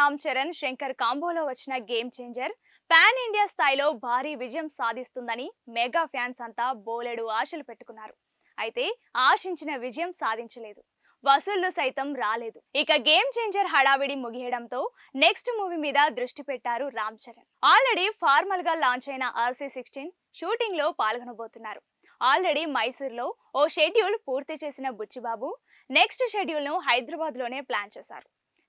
రామ్ చరణ్, శంకర్ కాంబోలో వచ్చిన game changer pan India స్థాయిలో భారీ విజయం సాధిస్తుందని మెగా ఫ్యాన్స్ అంతా బోలెడు ఆశలు పెట్టుకున్నారు. అయితే ఆశించిన విజయం సాధించలేదు. వసూళ్లు సైతం రాలేదు. ఇక గేమ్ చేంజర్ హడావిడి ముగియడంతో నెక్స్ట్ మూవీ మీద దృష్టి పెట్టారు రామ్ చరణ్. ఆల్రెడీ ఫార్మల్ గా లాంచ్ అయిన RC16 షూటింగ్ లో పాల్గొనబోతున్నారు. ఆల్రెడీ మైసూర్లో ఓ షెడ్యూల్ పూర్తి చేసిన బుచ్చిబాబు నెక్స్ట్ షెడ్యూల్ ను హైదరాబాద్ లోనే ప్లాన్ చేశారు.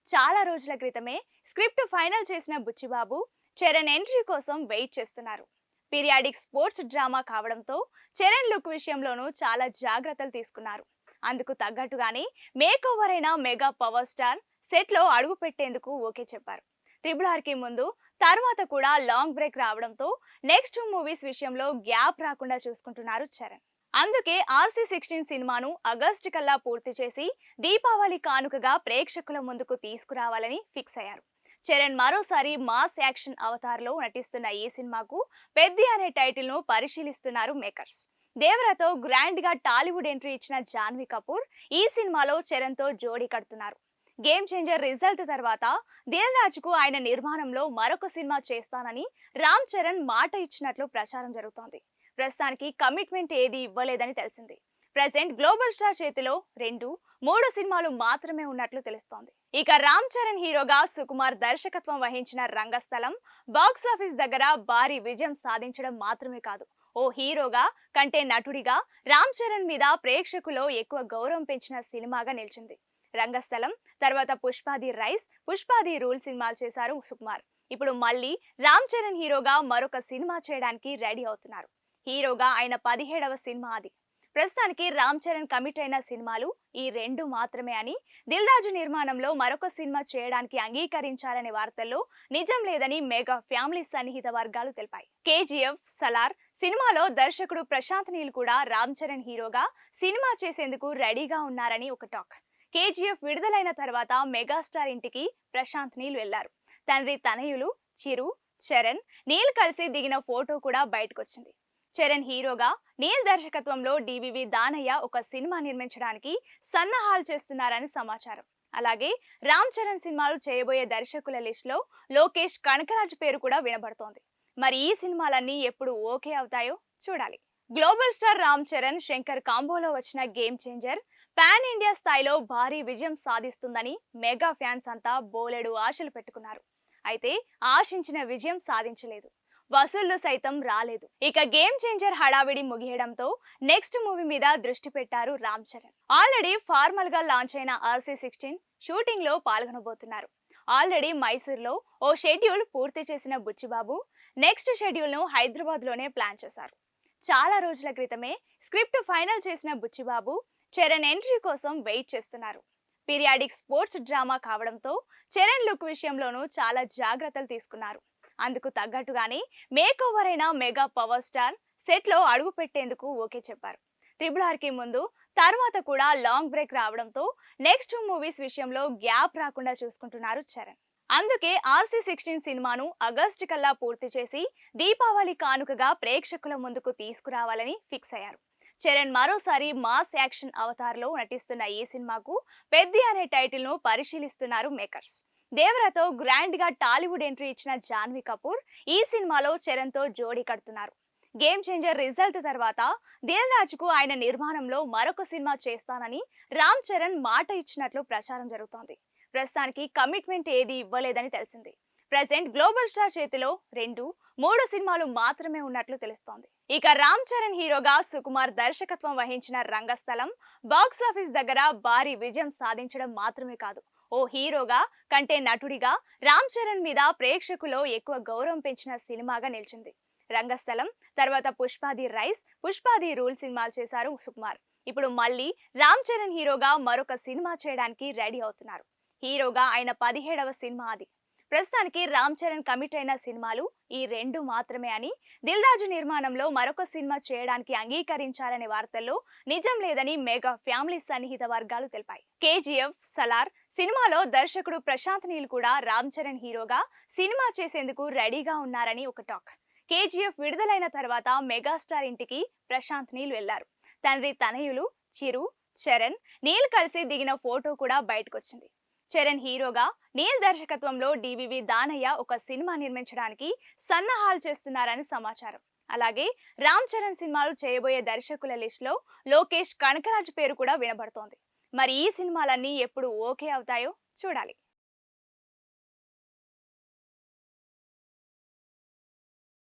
చాలా రోజుల క్రితమే స్క్రిప్ట్ ఫైనల్ చేసిన బుచ్చిబాబు చరణ్ ఎంట్రీ కోసం వెయిట్ చేస్తున్నారు. పీరియాడిక్ స్పోర్ట్స్ డ్రామా కావడంతో చరణ్ లుక్ విషయంలోనూ చాలా జాగ్రత్తలు తీసుకున్నారు. అందుకు తగ్గట్టుగానే మేక్ ఓవర్ అయిన మెగా పవర్ స్టార్ సెట్ లో అడుగు పెట్టేందుకు ఓకే చెప్పారు. RRR కి ముందు తర్వాత కూడా లాంగ్ బ్రేక్ రావడంతో నెక్స్ట్ మూవీస్ విషయంలో గ్యాప్ రాకుండా చూసుకుంటున్నారు చరణ్. అందుకే RC16 సినిమాను ఆగస్టు కల్లా పూర్తి చేసి దీపావళి కానుకగా ప్రేక్షకుల ముందుకు తీసుకురావాలని ఫిక్స్ అయ్యారు. చరణ్ మరోసారి మాస్ యాక్షన్ అవతార్ లో నటిస్తున్న ఈ సినిమాకు పెద్ది అనే టైటిల్ ను పరిశీలిస్తున్నారు మేకర్స్. దేవరతో గ్రాండ్ గా టాలీవుడ్ ఎంట్రీ ఇచ్చిన జాన్వీ కపూర్ ఈ సినిమాలో చరణ్ తో జోడీ కడుతున్నారు. గేమ్ చేంజర్ రిజల్ట్ తర్వాత దిల్ రాజు కు ఆయన నిర్మాణంలో మరొక సినిమా చేస్తానని రామ్ చరణ్ మాట ఇచ్చినట్లు ప్రచారం జరుగుతోంది. ప్రస్తుతానికి కమిట్మెంట్ ఏది ఇవ్వలేదని తెలిసింది. ప్రెజెంట్ గ్లోబల్ స్టార్ చేతిలో 2-3 సినిమాలు మాత్రమే ఉన్నట్లు తెలుస్తోంది. ఇక రామ్ చరణ్ హీరోగా సుకుమార్ దర్శకత్వం వహించిన రంగస్థలం బాక్సాఫీస్ దగ్గర భారీ విజయం సాధించడం మాత్రమే కాదు, ఓ హీరోగా కంటే నటుడిగా రామ్ చరణ్ మీద ప్రేక్షకుల్లో ఎక్కువ గౌరవం పెంచిన సినిమాగా నిలిచింది. రంగస్థలం తర్వాత పుష్పాది రైస్, పుష్పాది రూల్ సినిమాలు చేశారు సుకుమార్. ఇప్పుడు మళ్ళీ రామ్ చరణ్ హీరోగా మరొక సినిమా చేయడానికి రెడీ అవుతున్నారు. హీరోగా ఆయన 17వ సినిమా అది. ప్రస్తుతానికి రామ్ చరణ్ కమిట్ అయిన సినిమాలు ఈ 2 మాత్రమే అని, దిల్ రాజు నిర్మాణంలో మరొక సినిమా చేయడానికి అంగీకరించాలనే వార్తల్లో నిజం లేదని మెగా ఫ్యామిలీ సన్నిహిత వర్గాలు తెలిపాయి. KGF, సలార్ సినిమాలో దర్శకుడు ప్రశాంత్ నీల్ కూడా రామ్ చరణ్ హీరోగా సినిమా చేసేందుకు రెడీగా ఉన్నారని ఒక టాక్. KGF విడుదలైన తర్వాత మెగాస్టార్ ఇంటికి ప్రశాంత్ నీల్ వెళ్లారు. తండ్రి తనయులు చిరు, చరణ్, నీల్ కలిసి దిగిన ఫోటో కూడా బయటకొచ్చింది. చరణ్ హీరోగా నీల్ దర్శకత్వంలో DVV దానయ్య ఒక సినిమా నిర్మించడానికి సన్నాహాలు చేస్తున్నారని సమాచారం. అలాగే రామ్ చరణ్ సినిమాలు చేయబోయే దర్శకుల లిస్ట్ లో లోకేష్, కనకరాజ్ పేరు కూడా వినబడుతోంది. మరి ఈ సినిమాలన్నీ ఎప్పుడు ఓకే అవుతాయో చూడాలి. గ్లోబల్ స్టార్ రామ్ చరణ్, శంకర్ కాంబోలో వచ్చిన గేమ్ చేంజర్ పాన్ ఇండియా స్థాయిలో భారీ విజయం సాధిస్తుందని మెగా ఫ్యాన్స్ అంతా బోలెడు ఆశలు పెట్టుకున్నారు. అయితే ఆశించిన విజయం సాధించలేదు. వసూళ్లు సైతం రాలేదు. ఇక గేమ్ చేంజర్ హడావిడి ముగియడంతో నెక్స్ట్ మూవీ మీద దృష్టి పెట్టారు రామ్ చరణ్. ఆల్రెడీ ఫార్మల్ గా లాంచ్ అయిన RC16 షూటింగ్ లో పాల్గొనబోతున్నారు. ఆల్రెడీ మైసూర్లో ఓ షెడ్యూల్ పూర్తి చేసిన బుచ్చిబాబు నెక్స్ట్ షెడ్యూల్ ను హైదరాబాద్ లోనే ప్లాన్ చేశారు. చాలా రోజుల క్రితమే స్క్రిప్ట్ ఫైనల్ చేసిన బుచ్చిబాబు చరణ్ ఎంట్రీ కోసం వెయిట్ చేస్తున్నారు. పీరియాడిక్ స్పోర్ట్స్ డ్రామా కావడంతో చరణ్ లుక్ విషయంలోనూ చాలా జాగ్రత్తలు తీసుకున్నారు. అందుకు తగ్గట్టుగానే మేక్ ఓవర్ అయిన మెగా పవర్ స్టార్ సెట్ లో అడుగు పెట్టేందుకు ఓకే చెప్పారు. RRR కి ముందు తర్వాత కూడా లాంగ్ బ్రేక్ రావడంతో నెక్స్ట్ మూవీస్ విషయంలో గ్యాప్ రాకుండా చూసుకుంటున్నారు చరణ్. అందుకే RC16 సినిమాను ఆగస్టు కల్లా పూర్తి చేసి దీపావళి కానుకగా ప్రేక్షకుల ముందుకు తీసుకురావాలని ఫిక్స్ అయ్యారు. చరణ్ మరోసారి మాస్ యాక్షన్ అవతార్ లో నటిస్తున్న ఈ సినిమాకు పెద్ది అనే టైటిల్ ను పరిశీలిస్తున్నారు మేకర్స్. దేవరతో గ్రాండ్ గా టాలీవుడ్ ఎంట్రీ ఇచ్చిన జాన్వీ కపూర్ ఈ సినిమాలో చరణ్ తో జోడీ కడుతున్నారు. గేమ్ చేంజర్ రిజల్ట్ తర్వాత దిల్ రాజుకు ఆయన నిర్మాణంలో మరొక సినిమా చేస్తానని రామ్ చరణ్ మాట ఇచ్చినట్లు ప్రచారం జరుగుతోంది. ప్రస్తుతానికి కమిట్మెంట్ ఏది ఇవ్వలేదని తెలిసింది. ప్రెజెంట్ గ్లోబల్ స్టార్ చేతిలో 2-3 సినిమాలు మాత్రమే ఉన్నట్లు తెలుస్తోంది. ఇక రామ్ చరణ్ హీరోగా సుకుమార్ దర్శకత్వం వహించిన రంగస్థలం బాక్సాఫీస్ దగ్గర భారీ విజయం సాధించడం మాత్రమే కాదు, ఓ హీరోగా కంటే నటుడిగా రామ్ చరణ్ మీద ప్రేక్షకుల్లో ఎక్కువ గౌరవం పెంచిన సినిమాగా నిలిచింది. రంగస్థలం తర్వాత పుష్పాది రైస్, పుష్పాది రూల్ సినిమాలు చేశారు సుకుమార్. ఇప్పుడు మళ్ళీ రామ్ చరణ్ హీరోగా మరొక సినిమా చేయడానికి రెడీ అవుతున్నారు. హీరోగా ఆయన 17వ సినిమా అది. ప్రస్తుతానికి రామ్ చరణ్ కమిట్ అయిన సినిమాలు ఈ 2 మాత్రమే అని, దిల్ రాజు నిర్మాణంలో మరొక సినిమా చేయడానికి అంగీకరించాలనే వార్తల్లో నిజం లేదని మెగా ఫ్యామిలీ సన్నిహిత వర్గాలు తెలిపాయి. KGF, సలార్ సినిమాలో దర్శకుడు ప్రశాంత్ నీల్ కూడా రామ్ చరణ్ హీరోగా సినిమా చేసేందుకు రెడీగా ఉన్నారని ఒక టాక్. KGF విడుదలైన తర్వాత మెగాస్టార్ ఇంటికి ప్రశాంత్ నీల్ వెళ్లారు. తండ్రి తనయులు చిరు, చరణ్, నీల్ కలిసి దిగిన ఫోటో కూడా బయటకొచ్చింది. చరణ్ హీరోగా, నీల్ దర్శకత్వంలో డివివి దానయ్య ఒక సినిమా నిర్మించడానికి సన్నాహాలు చేస్తున్నారని సమాచారం. అలాగే రామ్ చరణ్ సినిమాలు చేయబోయే దర్శకుల లిస్ట్ లో లోకేష్, కనకరాజ్ పేరు కూడా వినబడుతోంది. మరి ఈ సినిమాలన్నీ ఎప్పుడు ఓకే అవుతాయో చూడాలి.